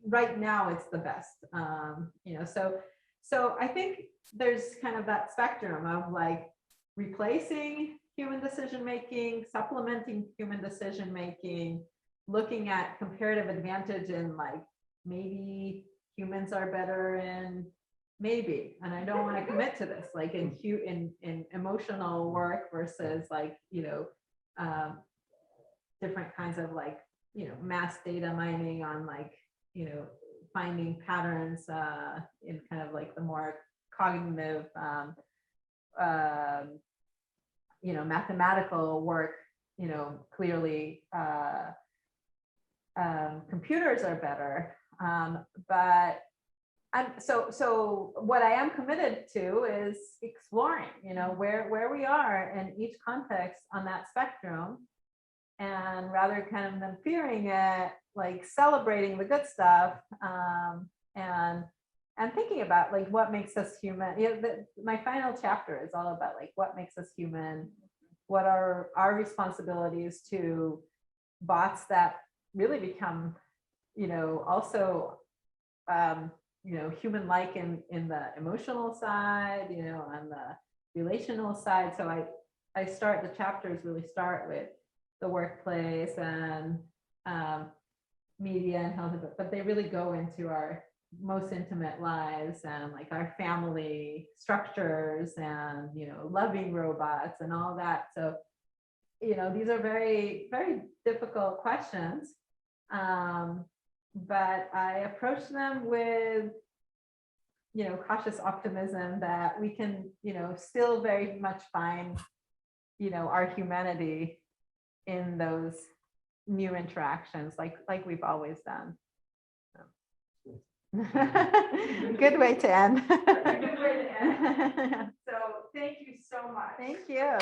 B: right now it's the best. So I think there's kind of that spectrum of like replacing human decision making, supplementing human decision making, looking at comparative advantage in like maybe humans are better in maybe, and I don't want to commit to this, like in emotional work versus like different kinds of like mass data mining on like finding patterns in kind of like the more cognitive, mathematical work, clearly computers are better. But so what I am committed to is exploring, where we are in each context on that spectrum. And rather kind of than fearing it, like celebrating the good stuff, and thinking about like what makes us human. My final chapter is all about like what makes us human, what are our responsibilities to bots that really become, also, human-like in the emotional side, on the relational side. So I start, the chapters really start with the workplace and media and health, but they really go into our most intimate lives and like our family structures and, loving robots and all that. So, these are very, very difficult questions. But I approach them with, cautious optimism that we can, still very much find, our humanity in those new interactions, like we've always done. Good way to end.
C: Good way to end. So thank you so much.
B: Thank you.